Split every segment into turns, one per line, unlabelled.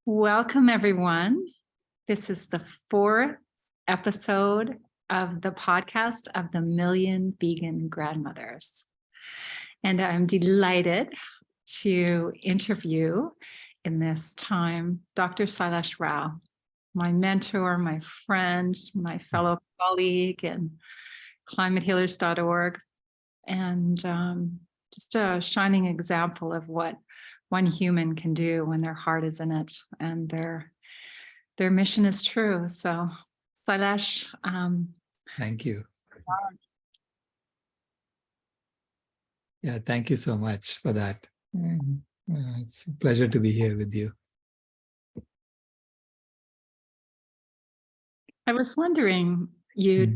Welcome, everyone. This is the fourth episode of the podcast of the Million Vegan Grandmothers. And I'm delighted to interview in this time Dr. Sailesh Rao, my mentor, my friend, my fellow colleague in climatehealers.org, and just a shining example of what one human can do when their heart is in it and their mission is true. So, Sailesh.
Thank you. Yeah, thank you so much for that. It's a pleasure to be here with you.
I was wondering, your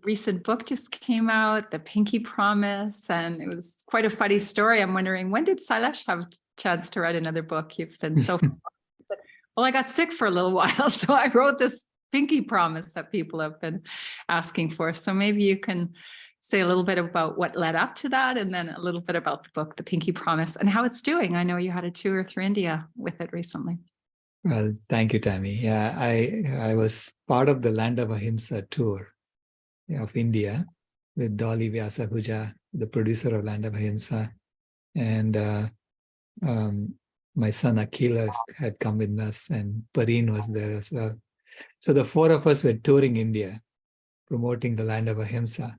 recent book just came out, The Pinky Promise, and it was quite a funny story. I'm wondering, when did Sailesh have a chance to write another book? You've been so well, I got sick for a little while, so I wrote this Pinky Promise that people have been asking for. So maybe you can say a little bit about what led up to that, and then a little bit about the book, The Pinky Promise, and how it's doing. I know you had a tour through India with it recently.
Well, thank you, Tammy. Yeah, I was part of the Land of Ahimsa tour of India with Dolly Vyasahuja, the producer of Land of Ahimsa, and my son Akhil had come with us, and Pareen was there as well. So the four of us were touring India, promoting the Land of Ahimsa.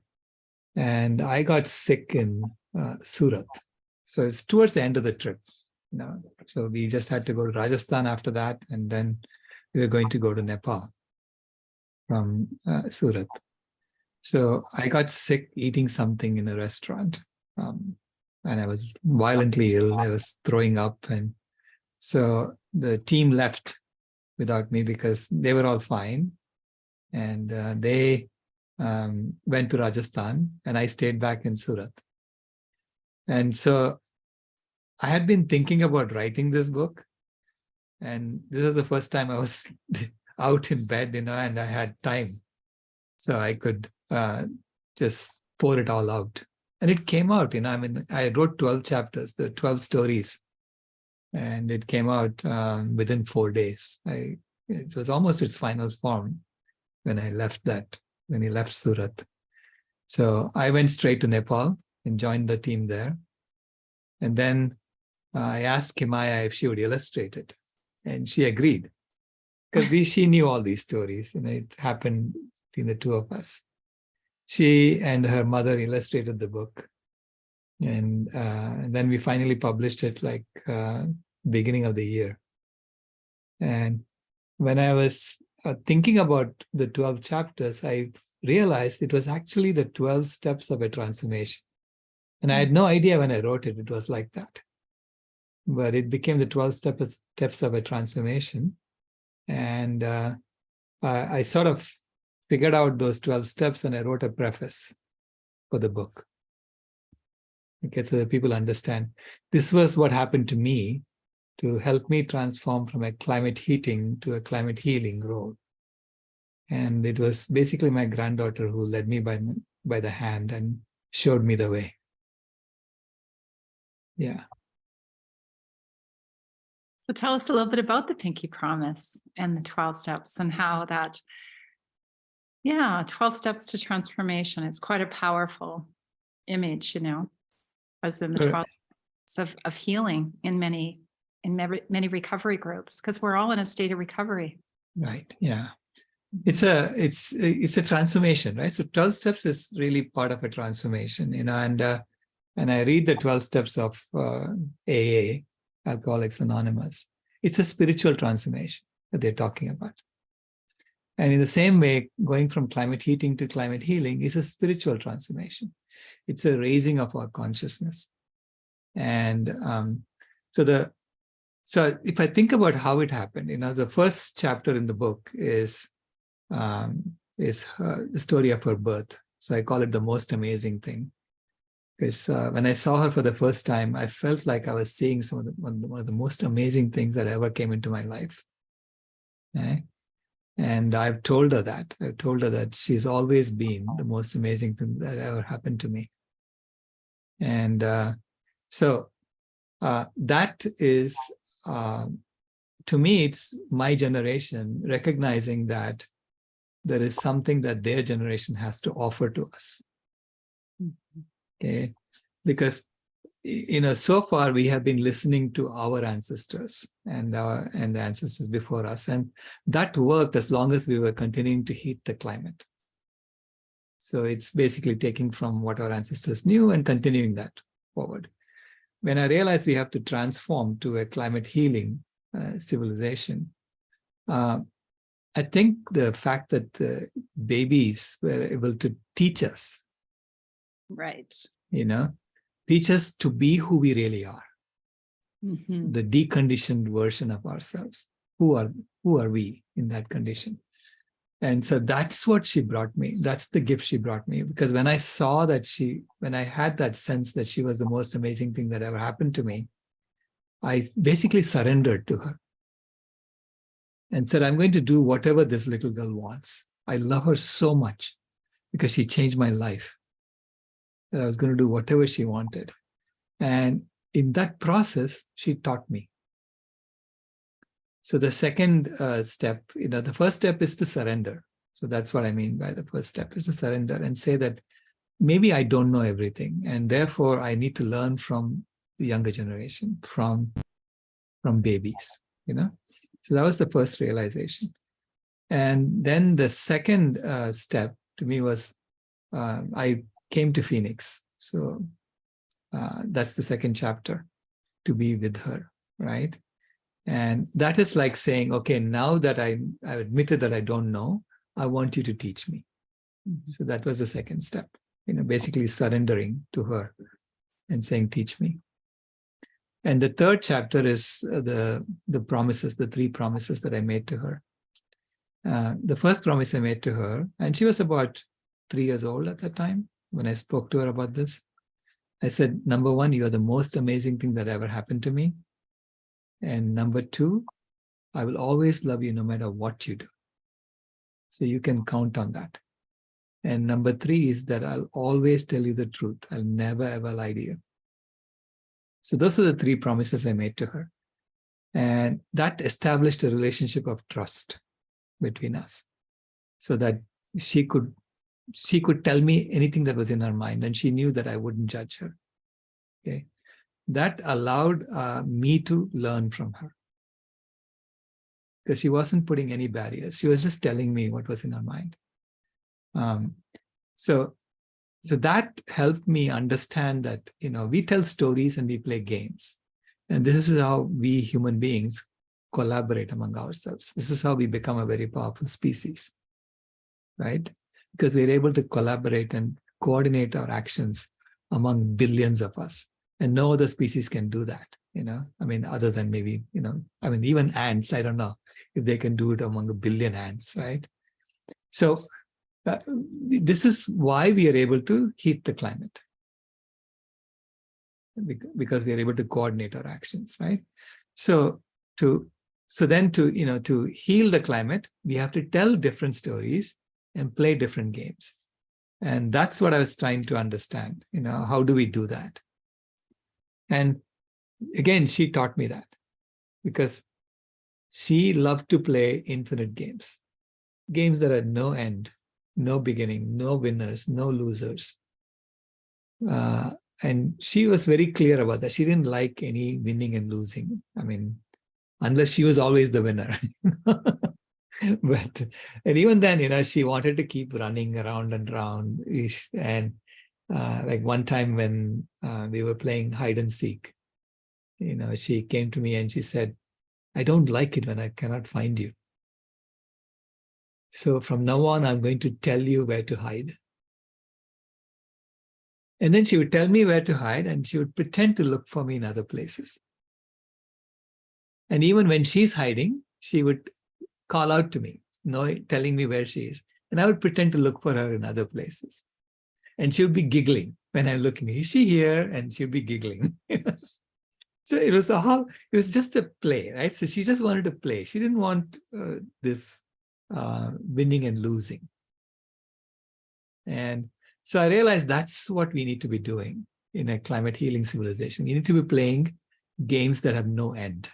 And I got sick in Surat. So it's towards the end of the trip. So we just had to go to Rajasthan after that, and then we were going to go to Nepal from Surat. So I got sick eating something in a restaurant, and I was violently ill. I was throwing up, and so the team left without me because they were all fine, and they went to Rajasthan, and I stayed back in Surat. And so I had been thinking about writing this book, and this was the first time I was out in bed, and I had time. So I could just pour it all out. And it came out, I wrote 12 chapters, the 12 stories, and it came out within 4 days. It was almost its final form when I left Surat. So I went straight to Nepal and joined the team there. And then I asked Kimaya if she would illustrate it, and she agreed, because she knew all these stories, and it happened between the two of us. She and her mother illustrated the book, and then we finally published it beginning of the year. And when I was thinking about the 12 chapters, I realized it was actually the 12 steps of a transformation. And I had no idea when I wrote it was like that. But it became the 12 steps of a transformation. And I sort of figured out those 12 steps, and I wrote a preface for the book. Okay, so that people understand. This was what happened to me to help me transform from a climate heating to a climate healing role. And it was basically my granddaughter who led me by the hand and showed me the way. Yeah.
So tell us a little bit about the Pinky Promise and the 12 steps, and how that, 12 steps to transformation. It's quite a powerful image, as in the 12 steps of healing in many recovery groups, because we're all in a state of recovery.
Right. Yeah. It's a transformation, right? So 12 steps is really part of a transformation, and I read the 12 steps of AA, Alcoholics Anonymous. It's a spiritual transformation that they're talking about. And in the same way, going from climate heating to climate healing is a spiritual transformation. It's a raising of our consciousness. And so if I think about how it happened, the first chapter in the book is the story of her birth. So I call it the most amazing thing. Because when I saw her for the first time, I felt like I was seeing one of the most amazing things that ever came into my life. Okay? And I've told her that. I've told her that she's always been the most amazing thing that ever happened to me. And so that is to me, it's my generation recognizing that there is something that their generation has to offer to us. Okay, because so far we have been listening to our ancestors and the ancestors before us, and that worked as long as we were continuing to heat the climate. So it's basically taking from what our ancestors knew and continuing that forward. When I realized we have to transform to a climate healing civilization, I think the fact that the babies were able to teach us,
right,
teach us to be who we really are,
mm-hmm.
the deconditioned version of ourselves. Who are we in that condition? And so that's what she brought me. That's the gift she brought me. Because when I saw that when I had that sense that she was the most amazing thing that ever happened to me, I basically surrendered to her and said, I'm going to do whatever this little girl wants. I love her so much because she changed my life, that I was going to do whatever she wanted. And in that process, she taught me. So the second step, the first step is to surrender. So that's what I mean by the first step, is to surrender and say that maybe I don't know everything, and therefore I need to learn from the younger generation, from babies, So that was the first realization. And then the second step to me was I came to Phoenix. So that's the second chapter, to be with her, right? And that is like saying, okay, now that I've admitted that I don't know, I want you to teach me. So that was the second step, basically surrendering to her and saying, teach me. And the third chapter is the promises, the 3 promises that I made to her. The first promise I made to her, and she was about 3 years old at that time when I spoke to her about this. I said, number 1, you are the most amazing thing that ever happened to me. And number 2, I will always love you no matter what you do. So you can count on that. And number 3 is that I'll always tell you the truth. I'll never, ever lie to you. So those are the 3 promises I made to her. And that established a relationship of trust between us, so that she could tell me anything that was in her mind, and she knew that I wouldn't judge her. Okay. That allowed me to learn from her, because she wasn't putting any barriers. She was just telling me what was in her mind. So that helped me understand that, we tell stories and we play games. And this is how we human beings collaborate among ourselves. This is how we become a very powerful species, right? Because we're able to collaborate and coordinate our actions among billions of us. And no other species can do that, other than maybe, even ants, I don't know if they can do it among a billion ants, right? So this is why we are able to heat the climate, because we are able to coordinate our actions, right? So then to heal the climate, we have to tell different stories and play different games. And that's what I was trying to understand, how do we do that? And again, she taught me that, because she loved to play infinite games that had no end, no beginning, no winners, no losers. And she was very clear about that. She didn't like any winning and losing. Unless she was always the winner. And even then, she wanted to keep running around and around. And like one time when we were playing hide and seek, she came to me and she said, I don't like it when I cannot find you. So from now on, I'm going to tell you where to hide. And then she would tell me where to hide, and she would pretend to look for me in other places. And even when she's hiding, she would call out to me, telling me where she is. And I would pretend to look for her in other places. And she would be giggling when I'm looking, is she here? And she'd be giggling. So it was just a play, right? So she just wanted to play. She didn't want this winning and losing. And so I realized that's what we need to be doing in a climate healing civilization. You need to be playing games that have no end.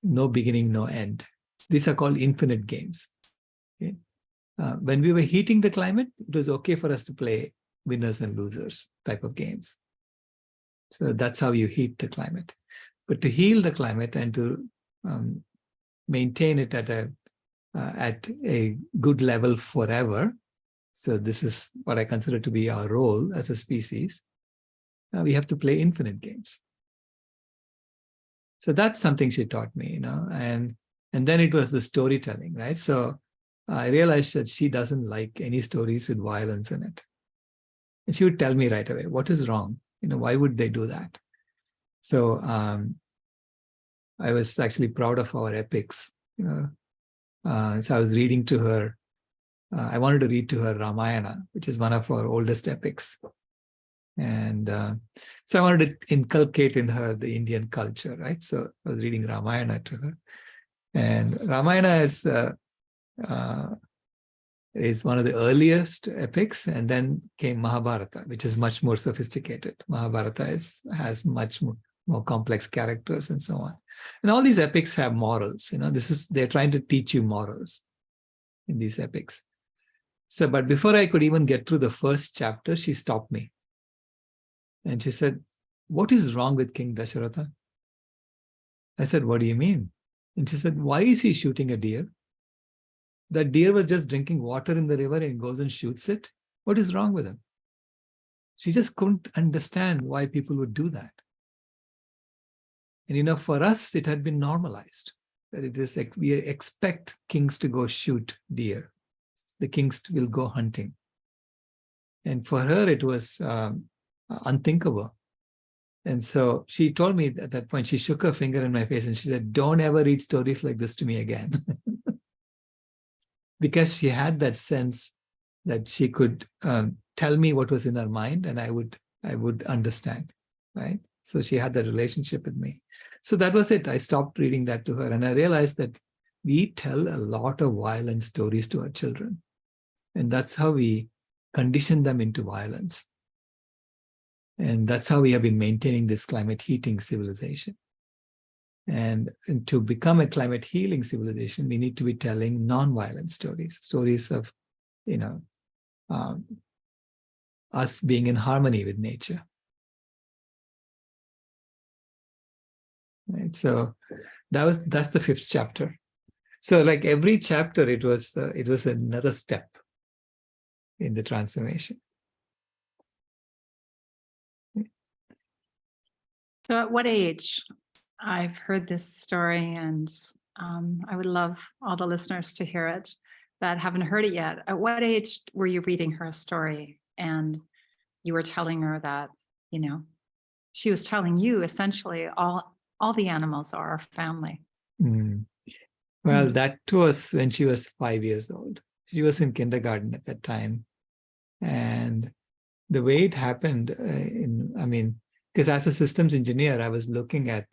no beginning, no end. These are called infinite games. Okay? When we were heating the climate, it was okay for us to play winners and losers type of games. So that's how you heat the climate. But to heal the climate and to maintain it at a good level forever, so this is what I consider to be our role as a species, we have to play infinite games. So that's something she taught me, and then it was the storytelling, right? So I realized that she doesn't like any stories with violence in it. And she would tell me right away, what is wrong? Why would they do that? So I was actually proud of our epics. So I was reading to her. I wanted to read to her Ramayana, which is one of our oldest epics. And so I wanted to inculcate in her the Indian culture, right? So I was reading Ramayana to her. And Ramayana is one of the earliest epics, and then came Mahabharata, which is much more sophisticated. Mahabharata has much more complex characters and so on. And all these epics have morals. They're trying to teach you morals in these epics. So, but before I could even get through the first chapter, she stopped me. And she said, what is wrong with King Dasharatha? I said, what do you mean? And she said, why is he shooting a deer? That deer was just drinking water in the river and goes and shoots it. What is wrong with him? She just couldn't understand why people would do that. And for us, it had been normalized. That it is like we expect kings to go shoot deer. The kings will go hunting. And for her, it was unthinkable. And so she told me at that point, she shook her finger in my face and she said, don't ever read stories like this to me again. Because she had that sense that she could tell me what was in her mind and I would understand, right? So she had that relationship with me. So that was it. I stopped reading that to her and I realized that we tell a lot of violent stories to our children. And that's how we condition them into violence. And that's how we have been maintaining this climate heating civilization. And to become a climate healing civilization, we need to be telling non-violent stories of, us being in harmony with nature. Right. So that's the 5th chapter. So like every chapter, it was another step in the transformation.
So at what age? I've heard this story and I would love all the listeners to hear it that haven't heard it yet. At what age were you reading her a story and you were telling her that, she was telling you essentially all the animals are our family?
Well, that was when she was 5 years old. She was in kindergarten at that time. And the way it happened, because as a systems engineer, I was looking at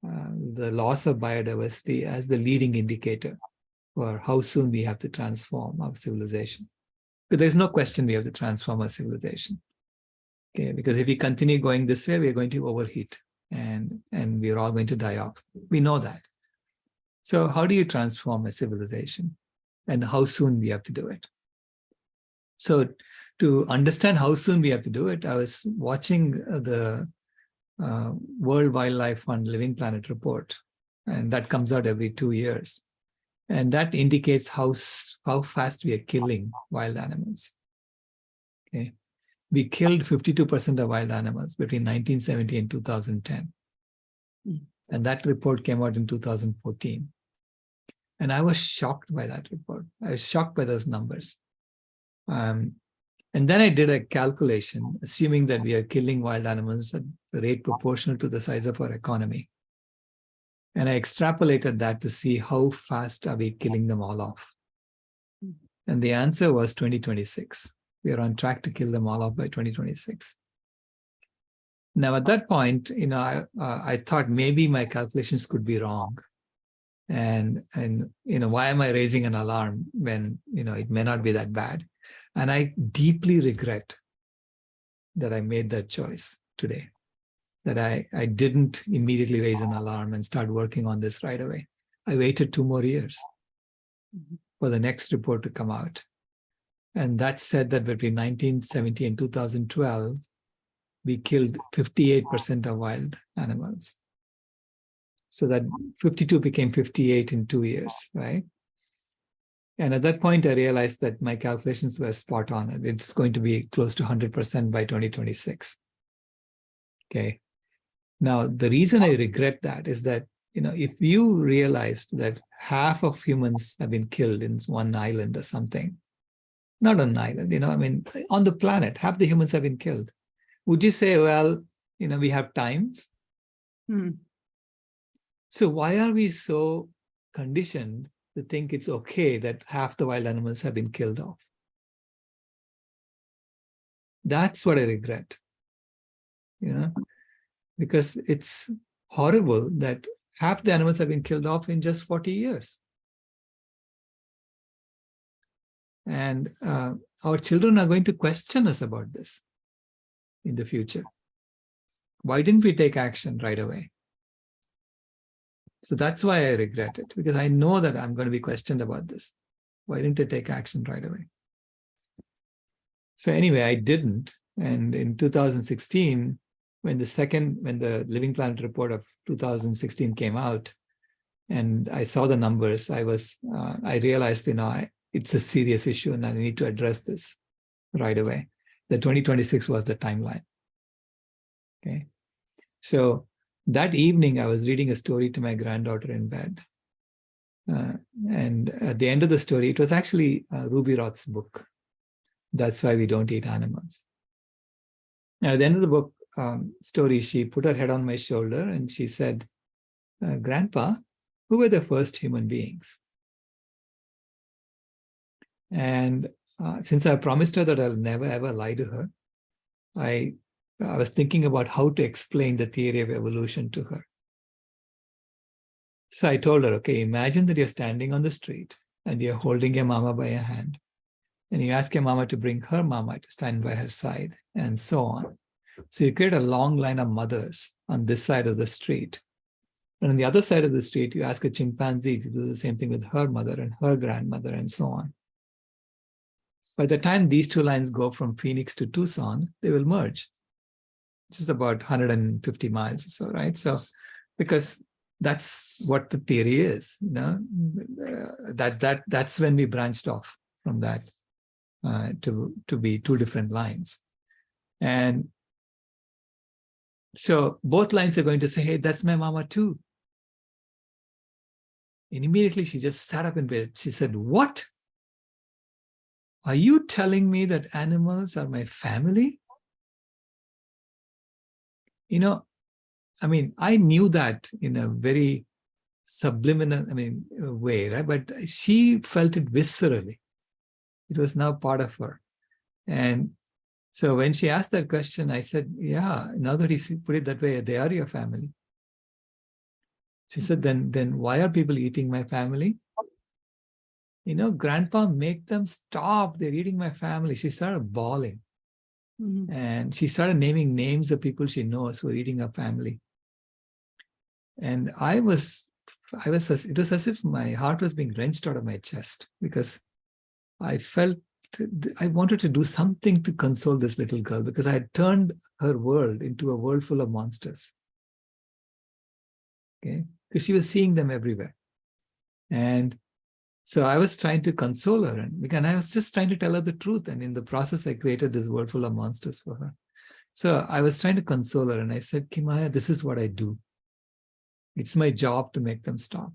the loss of biodiversity as the leading indicator for how soon we have to transform our civilization. But there's no question we have to transform our civilization. Okay, because if we continue going this way, we're going to overheat and we're all going to die off. We know that. So how do you transform a civilization and how soon we have to do it? So to understand how soon we have to do it, I was watching the World Wildlife Fund Living Planet report, and that comes out every 2 years. And that indicates how fast we are killing wild animals. Okay. We killed 52% of wild animals between 1970 and 2010. And that report came out in 2014. And I was shocked by that report. I was shocked by those numbers. And then I did a calculation, assuming that we are killing wild animals at the rate proportional to the size of our economy. And I extrapolated that to see how fast are we killing them all off. And the answer was 2026. We are on track to kill them all off by 2026. Now, at that point, I thought maybe my calculations could be wrong. And why am I raising an alarm when, it may not be that bad? And I deeply regret that I made that choice today. that I didn't immediately raise an alarm and start working on this right away. I waited 2 more years for the next report to come out. And that said that between 1970 and 2012, we killed 58% of wild animals. So that 52 became 58 in 2 years, right? And at that point, I realized that my calculations were spot on. It's going to be close to 100% by 2026. Okay. Now, the reason I regret that is that, if you realized that half of humans have been killed in one island or something, not on an island, on the planet, half the humans have been killed. Would you say, well, we have time? So why are we so conditioned to think it's okay that half the wild animals have been killed off? That's what I regret, because it's horrible that half the animals have been killed off in just 40 years. And our children are going to question us about this in the future. Why didn't we take action right away? So that's why I regret it, because I know that I'm going to be questioned about this. Why didn't I take action right away? So anyway, I didn't. And in 2016, when the Living Planet report of 2016 came out, and I saw the numbers, I realized, it's a serious issue and I need to address this right away. The 2026 was the timeline. Okay. So that evening, I was reading a story to my granddaughter in bed. And at the end of the story, it was actually Ruby Roth's book. That's Why We Don't Eat Animals. And at the end of the book story, she put her head on my shoulder and she said, Grandpa, who were the first human beings? And since I promised her that I'll never, ever lie to her, I was thinking about how to explain the theory of evolution to her. So I told her, okay, imagine that you're standing on the street and you're holding your mama by your hand. And you ask your mama to bring her mama to stand by her side, and so on. So you create a long line of mothers on this side of the street. And on the other side of the street, you ask a chimpanzee to do the same thing with her mother and her grandmother, and so on. By the time these two lines go from Phoenix to Tucson, they will merge. This is about 150 miles or so, right? So, because that's what the theory is, that's when we branched off from that to be two different lines. And so both lines are going to say, hey, that's my mama too. And immediately she just sat up in bed. She said, what? Are you telling me that animals are my family? I knew that in a very subliminal, way, right? But she felt it viscerally. It was now part of her. And so when she asked that question, I said, yeah, now that he put it that way, they are your family. She said, then why are people eating my family? Grandpa, make them stop. They're eating my family. She started bawling. Mm-hmm. And she started naming names of people she knows who are eating her family. And it was as if my heart was being wrenched out of my chest, because I felt I wanted to do something to console this little girl, because I had turned her world into a world full of monsters. Okay, because she was seeing them everywhere. And so I was trying to console her, and I was just trying to tell her the truth. And in the process, I created this world full of monsters for her. So I was trying to console her, and I said, Kimaya, this is what I do. It's my job to make them stop.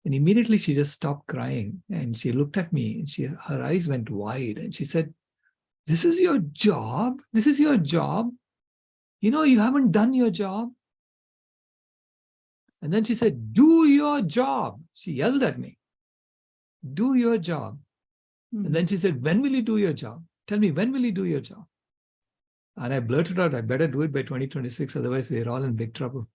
And immediately she just stopped crying, and she looked at me, and her eyes went wide, and she said, this is your job? This is your job? You haven't done your job. And then she said, do your job. She yelled at me. Do your job. Mm-hmm. And then she said, when will you do your job? Tell me, when will you do your job? And I blurted out, I better do it by 2026, otherwise we're all in big trouble.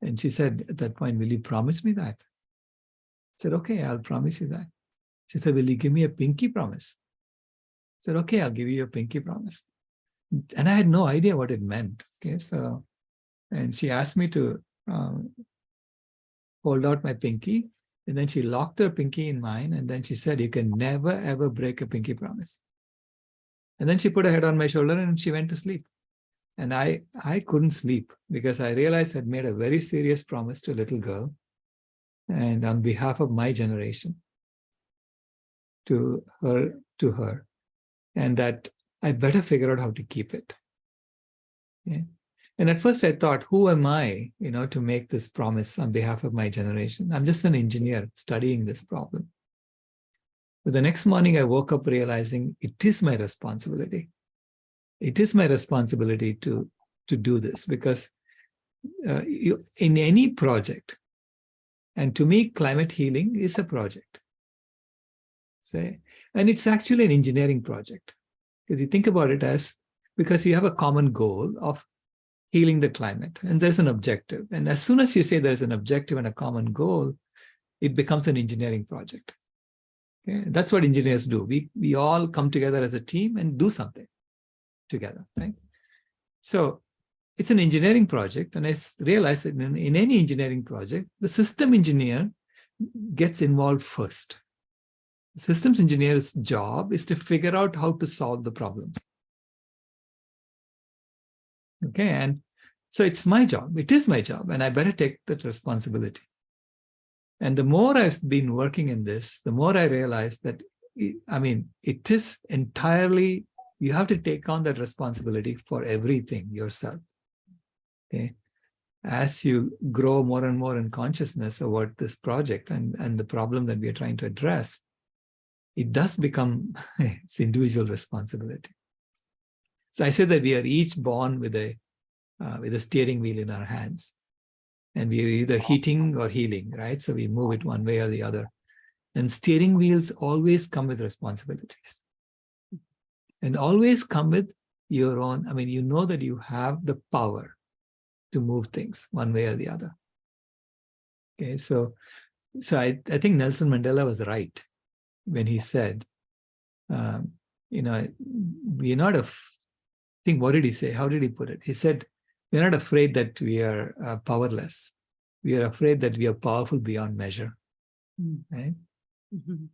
And she said at that point, will you promise me that? I said, okay, I'll promise you that. She said, will you give me a pinky promise? I said, okay, I'll give you a pinky promise. And I had no idea what it meant. Okay, so, and she asked me to hold out my pinky, and then she locked her pinky in mine, and then she said, "You can never, ever break a pinky promise." And then she put her head on my shoulder and she went to sleep. And I couldn't sleep because I realized I'd made a very serious promise to a little girl, and on behalf of my generation, to her, and that I better figure out how to keep it. Yeah. And at first I thought, who am I, to make this promise on behalf of my generation? I'm just an engineer studying this problem. But the next morning I woke up realizing it is my responsibility. It is my responsibility to do this, because in any project, and to me, climate healing is a project. And it's actually an engineering project. Because you think about it as, because you have a common goal of healing the climate, and there's an objective. And as soon as you say there's an objective and a common goal, it becomes an engineering project. Okay? That's what engineers do. We all come together as a team and do something together, right? So it's an engineering project, and I realized that in any engineering project, the system engineer gets involved first. The systems engineer's job is to figure out how to solve the problem. Okay, and so it's my job. It is my job, and I better take that responsibility. And the more I've been working in this, the more I realize that, it is entirely, you have to take on that responsibility for everything yourself. Okay, as you grow more and more in consciousness about this project and the problem that we are trying to address, it does become its individual responsibility. So I say that we are each born with a steering wheel in our hands, and we are either heating or healing, right? So we move it one way or the other. And steering wheels always come with responsibilities, and always come with your own. You know that you have the power to move things one way or the other. Okay, so I think Nelson Mandela was right when he said, we're not I think, what did he say? How did he put it? He said, we're not afraid that we are powerless. We are afraid that we are powerful beyond measure. Right?
Mm-hmm.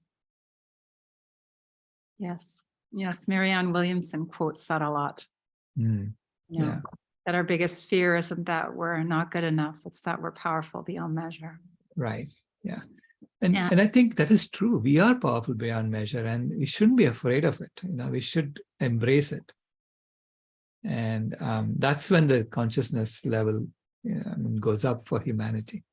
Yes. Marianne Williamson quotes that a lot.
Yeah.
That our biggest fear isn't that we're not good enough. It's that we're powerful beyond measure.
Right. Yeah. And I think that is true. We are powerful beyond measure, and we shouldn't be afraid of it. We should embrace it. And that's when the consciousness level goes up for humanity.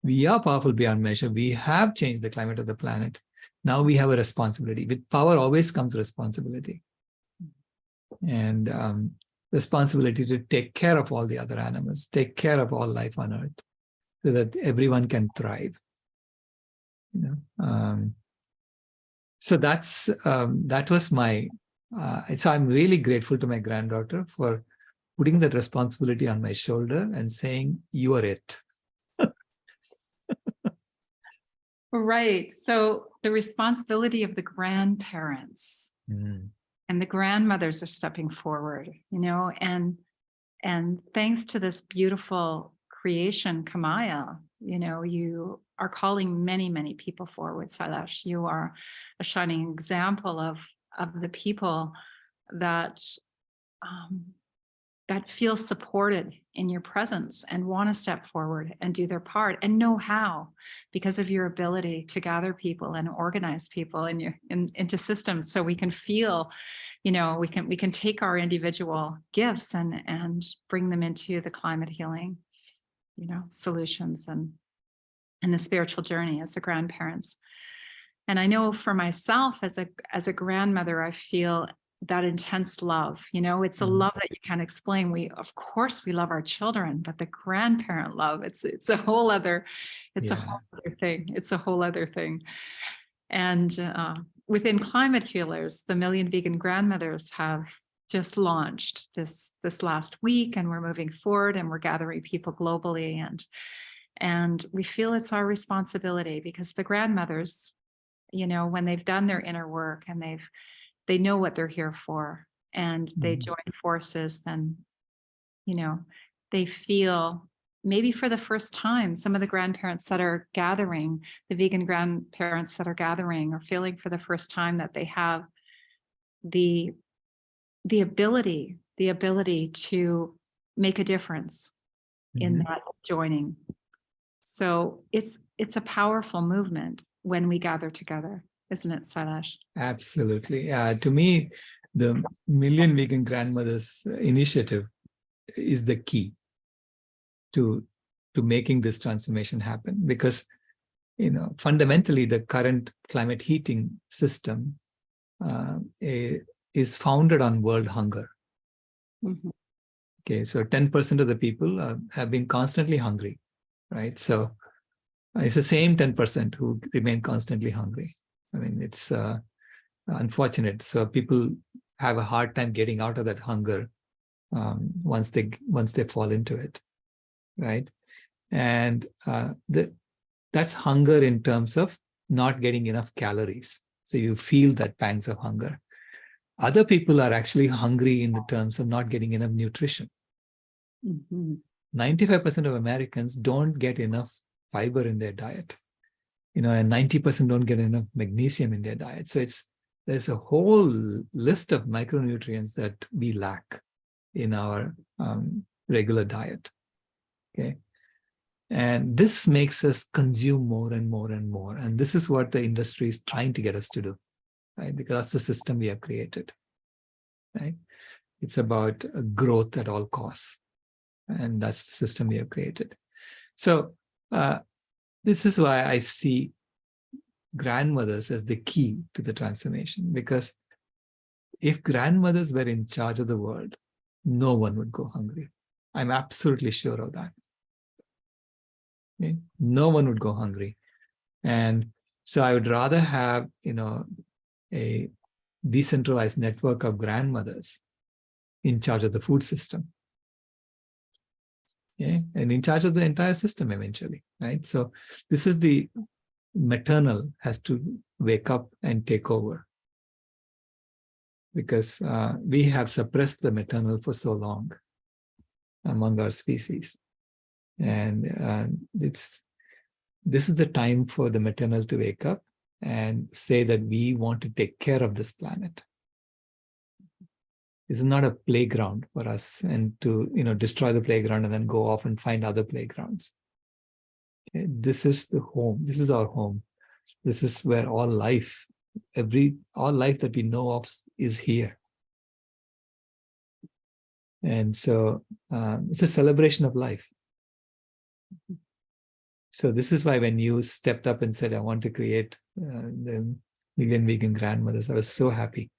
We are powerful beyond measure. We have changed the climate of the planet. Now we have a responsibility. With power always comes responsibility. And responsibility to take care of all the other animals, take care of all life on Earth, so that everyone can thrive. So that was my. So I'm really grateful to my granddaughter for putting that responsibility on my shoulder and saying, "You are it."
Right. So the responsibility of the grandparents and the grandmothers are stepping forward, and thanks to this beautiful creation, Kimaya, you are calling many, many people forward, Sailesh. You are a shining example of the people that feel supported in your presence and want to step forward and do their part and know how, because of your ability to gather people and organize people into systems, so we can feel, we can take our individual gifts and bring them into the climate healing, solutions and the spiritual journey as the grandparents. And I know for myself as a grandmother, I feel that intense love. It's a love that you can't explain. Of course we love our children, but the grandparent love, it's a whole other, a whole other thing. It's a whole other thing. And within Climate Healers, the Million Vegan Grandmothers have just launched this last week, and we're moving forward, and we're gathering people globally, and we feel it's our responsibility, because the grandmothers, when they've done their inner work and they know what they're here for, and they join forces, then, you know, they feel, maybe for the first time, some of the grandparents that are gathering, the vegan grandparents that are gathering, are feeling for the first time that they have the ability to make a difference in that joining. So it's a powerful movement when we gather together, isn't it, Sailesh?
Absolutely. To me, the Million Vegan Grandmothers initiative is the key to making this transformation happen, because, you know, fundamentally the current climate heating system is founded on world hunger. Okay, so 10% of the people have been constantly hungry, right? So it's the same 10% who remain constantly hungry. I mean, it's unfortunate. So people have a hard time getting out of that hunger once they fall into it, right? And that's hunger in terms of not getting enough calories. So you feel that pangs of hunger. Other people are actually hungry in the terms of not getting enough nutrition. 95% of Americans don't get enough fiber in their diet, you know, and 90% don't get enough magnesium in their diet. So there's a whole list of micronutrients that we lack in our regular diet. Okay. And this makes us consume more and more and more. And this is what the industry is trying to get us to do, right? Because that's the system we have created, right? It's about growth at all costs. And that's the system we have created. So this is why I see grandmothers as the key to the transformation, because if grandmothers were in charge of the world, no one would go hungry. I'm absolutely sure of that. Okay? No one would go hungry. And so I would rather have, you know, a decentralized network of grandmothers in charge of the food system. Okay? And in charge of the entire system eventually, right? So this is the maternal has to wake up and take over, because we have suppressed the maternal for so long among our species. And this is the time for the maternal to wake up and say that we want to take care of this planet. This is not a playground for us, and to, you know, destroy the playground and then go off and find other playgrounds. Okay? This is the home. This is our home. This is where all life that we know of is here. And so it's a celebration of life. So this is why when you stepped up and said, I want to create the Million Vegan Grandmothers, I was so happy.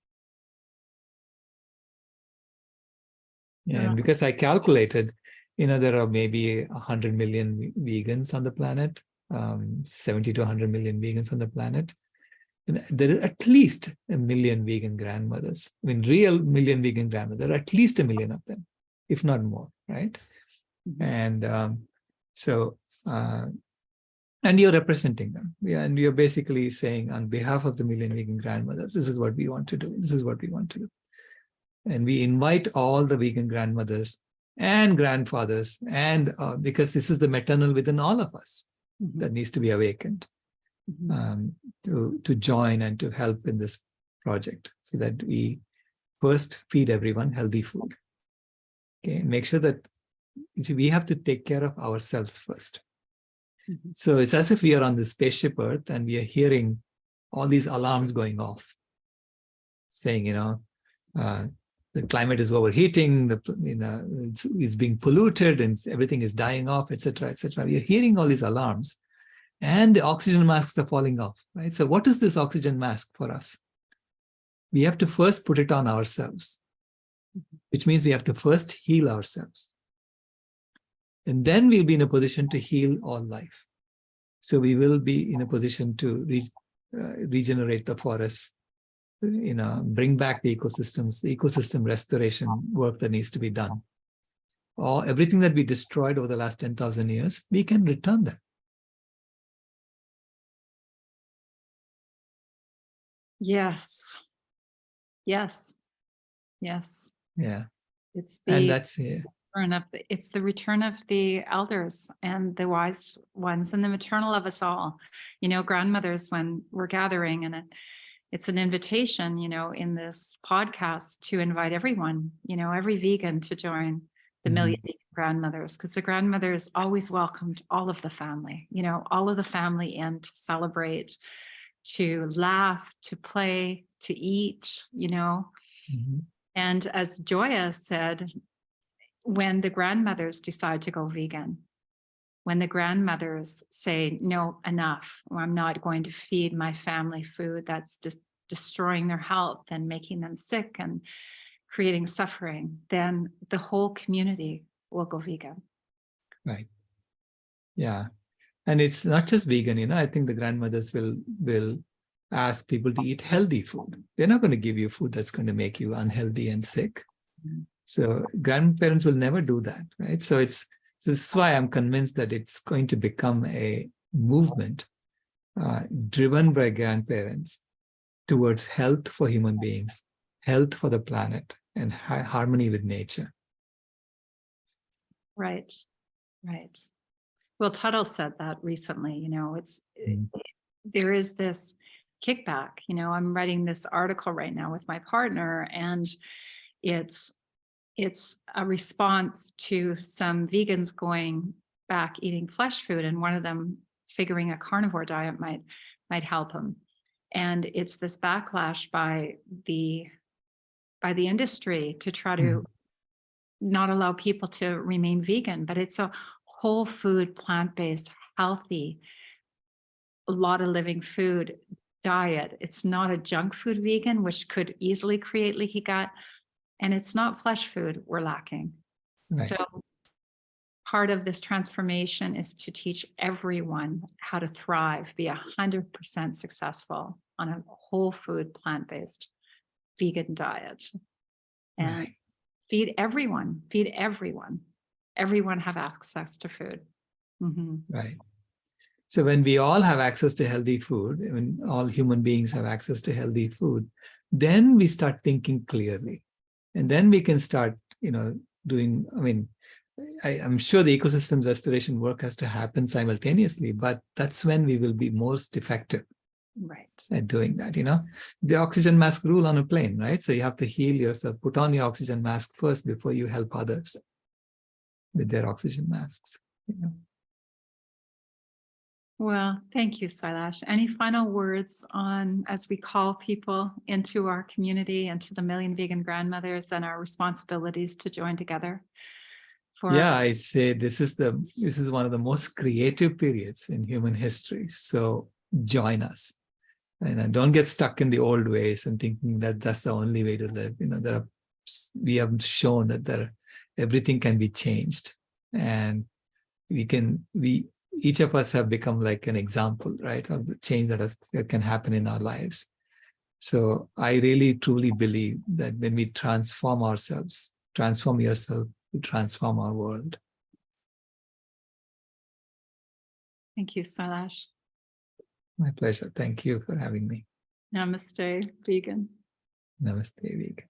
And because I calculated, you know, there are maybe 100 million vegans on the planet, 70 to 100 million vegans on the planet. And there are at least 1 million vegan grandmothers. I mean, real million vegan grandmothers. There are at least 1 million of them, if not more, right? And and you're representing them. Yeah, and you're basically saying, on behalf of the Million Vegan Grandmothers, this is what we want to do. This is what we want to do. And we invite all the vegan grandmothers and grandfathers, and because this is the maternal within all of us that needs to be awakened, to join and to help in this project, so that we first feed everyone healthy food. Okay, make sure that we have to take care of ourselves first. So it's as if we are on the spaceship Earth and we are hearing all these alarms going off, saying, you know, the climate is overheating, it's being polluted, and everything is dying off, etc., etc. We are hearing all these alarms, and the oxygen masks are falling off, right? So what is this oxygen mask for us? We have to first put it on ourselves, which means we have to first heal ourselves. And then we'll be in a position to heal all life. So we will be in a position to regenerate the forests, you know, bring back the ecosystems, the ecosystem restoration work that needs to be done. Or everything that we destroyed over the last 10,000 years, we can return them.
Yes. Yes. Yes.
Yeah.
It's
And
the
that's, yeah.
it's the return of the elders and the wise ones and the maternal of us all, grandmothers, when we're gathering, and it's an invitation, in this podcast to invite everyone, every vegan to join the Million Vegan Grandmothers, because the grandmothers always welcomed all of the family, all of the family in to celebrate, to laugh, to play, to eat, And as Joya said, when the grandmothers decide to go vegan, when the grandmothers say, no, enough, or I'm not going to feed my family food that's just destroying their health and making them sick and creating suffering, then the whole community will go vegan.
Right. Yeah. And it's not just vegan, I think the grandmothers will ask people to eat healthy food. They're not going to give you food that's going to make you unhealthy and sick. So grandparents will never do that, right? So this is why I'm convinced that it's going to become a movement driven by grandparents towards health for human beings, health for the planet, and harmony with nature.
Right. Well, Tuttle said that recently, there is this kickback, I'm writing this article right now with my partner, and it's a response to some vegans going back eating flesh food, and one of them figuring a carnivore diet might help them. And it's this backlash by the industry to try to not allow people to remain vegan, but it's a whole food, plant-based, healthy, a lot of living food diet. It's not a junk food vegan, which could easily create leaky gut. And it's not flesh food we're lacking.
Right.
So part of this transformation is to teach everyone how to thrive, be 100% successful on a whole food, plant-based vegan diet. And feed everyone. Everyone have access to food.
Right. So when we all have access to healthy food, when all human beings have access to healthy food, then we start thinking clearly. And then we can start, doing, I'm sure the ecosystem restoration work has to happen simultaneously, but that's when we will be most effective at doing that. The oxygen mask rule on a plane, right? So you have to heal yourself, put on your oxygen mask first before you help others with their oxygen masks.
Well, thank you, Sailesh. Any final words on, as we call people into our community and to the Million Vegan Grandmothers and our responsibilities to join together?
I'd say this is one of the most creative periods in human history. So join us, and don't get stuck in the old ways and thinking that that's the only way to live. We have shown that everything can be changed, and each of us have become like an example, right, of the change that can happen in our lives. So I really, truly believe that when we transform ourselves, transform yourself, we transform our world.
Thank you, Sailesh.
My pleasure. Thank you for having me.
Namaste, vegan.
Namaste, vegan.